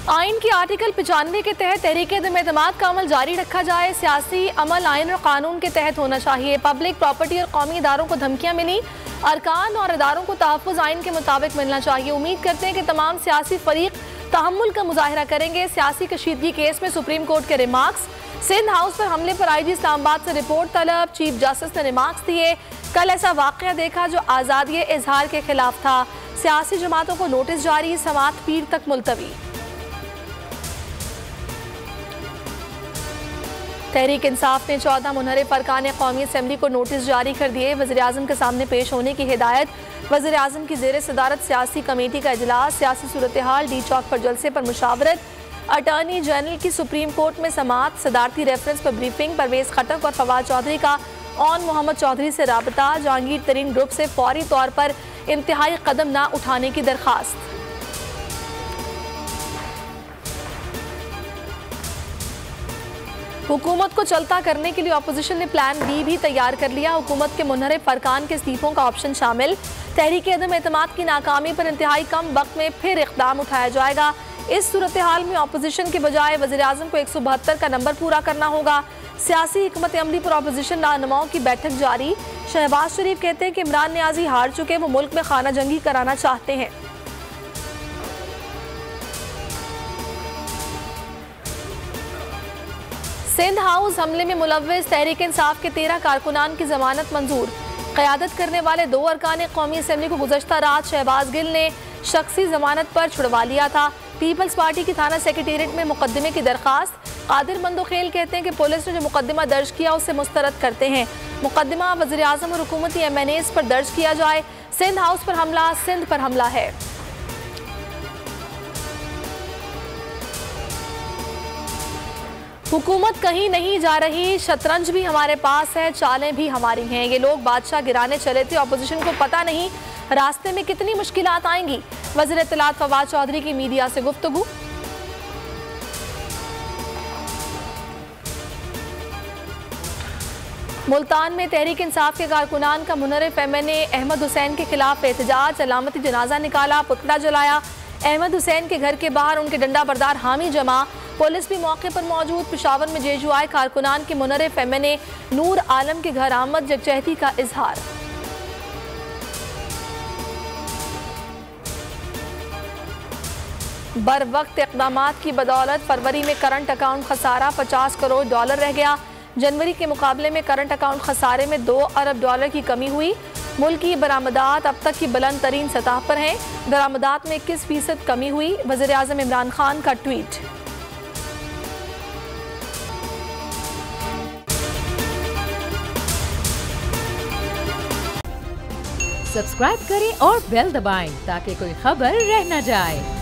आइन की आर्टिकल 95 के तहत तहरीक-ए-एतमाद का अमल जारी रखा जाए। सियासी अमल आइन और कानून के तहत होना चाहिए। पब्लिक प्रॉपर्टी और कौमी इदारों को धमकियाँ मिली, अरकान और इदारों को तहफ़्फ़ुज़ आइन के मुताबिक मिलना चाहिए। उम्मीद करते हैं कि तमाम सियासी फरीक तहम्मुल का मुजाहिरा करेंगे। सियासी कशीदगी केस में सुप्रीम कोर्ट के रिमार्क्स। सिंध हाउस पर हमले पर IG इस्लामाबाद से रिपोर्ट तलब। चीफ जस्टिस ने रिमार्क्स दिए। कल ऐसा वाक़या देखा जो आज़ादी इजहार के खिलाफ था। सियासी जमातों को नोटिस जारी, समाअत पीर तक मुलतवी। तहरीक इंसाफ ने 14 मुनहरिफ अरकान कौमी असम्बली को नोटिस जारी कर दिए। वज़ीर-ए-आज़म के सामने पेश होने की हिदायत। वज़ीर-ए-आज़म की ज़ेर सदारत सियासी कमेटी का इजलास। सियासी सूरत हाल, डी चौक पर जलसे पर मुशावरत। अटॉर्नी जनरल की सुप्रीम कोर्ट में समाअत। सदारती रेफरेंस पर ब्रीफिंग। परवेज़ खटक और फवाद चौधरी का ऑन मोहम्मद चौधरी से राबता। जहांगीर तरीन ग्रुप से फौरी तौर पर इंतहाई कदम न उठाने की दरख्वास्त। हुकूमत को चलता करने के लिए अपोजिशन ने प्लान बी भी तैयार कर लिया। हुकूमत के मुनहरिफ अरकान के इस्तीफों का ऑप्शन शामिल। तहरीक-ए-एतमाद की नाकामी पर इंतहाई कम वक्त में फिर इक़दाम उठाया जाएगा। इस सूरत हाल में अपोजिशन के बजाय वज़ीर-ए-आज़म को 172 का नंबर पूरा करना होगा। सियासी हिकमत अमली पर अपोजिशन रहनुमाओं की बैठक जारी। शहबाज शरीफ कहते हैं कि इमरान नियाज़ी हार चुके, वो मुल्क में खाना जंगी कराना चाहते हैं। सिंध हाउस हमले में मुलव्विस तहरीक इंसाफ के 13 कारकुनान की जमानत मंजूर। क़यादत करने वाले 2 अरकान कौमी असम्बली को गुज़श्ता रात शहबाज गिल ने शख्सी जमानत पर छुड़वा लिया था। पीपल्स पार्टी की थाना सेक्रेटेरिएट में मुकदमे की दरख्वास्त। कादिर मंदोखेल कहते हैं कि पुलिस ने जो मुकदमा दर्ज किया उसे मुस्तरद करते हैं। मुकदमा वज़ीर-ए-आज़म और हुकूमती MNAs पर दर्ज किया जाए। सिंध हाउस पर हमला सिंध पर हमला है। हुकूमत कहीं नहीं जा रही, शतरंज भी हमारे पास है, चालें भी हमारी हैं। ये लोग बादशाह गिराने चले थे, अपोजिशन को पता नहीं रास्ते में कितनी मुश्किलात आएंगी। वज़ीर इत्तलात फवाद चौधरी की मीडिया से गुफ्तगू। मुल्तान में तहरीक इंसाफ के कारकुनान का मुनहरिफ MNA अहमद हुसैन के खिलाफ एहतजाज। अलामती जनाजा निकाला, पुतला जलाया। अहमद हुसैन के घर के बाहर उनके डंडा बरदार हामी जमा। पुलिस भी मौके पर मौजूद। पेशावर में जेजुआई कारकुनान के मुनहरिफ MNA नूर आलम के घर आमद, यकजहती का इजहार। बर वक्त इक़दामात की बदौलत फरवरी में करंट अकाउंट खसारा $50 करोड़ रह गया। जनवरी के मुकाबले में करंट अकाउंट खसारे में $2 अरब की कमी हुई। मुल्क की बरामदात अब तक की बुलंद तरीन सतह पर हैं। बरामदात में 21% कमी हुई। वज़ीर-ए-आज़म इमरान खान का ट्वीट। सब्सक्राइब करें और बेल दबाएं ताकि कोई खबर रह न जाए।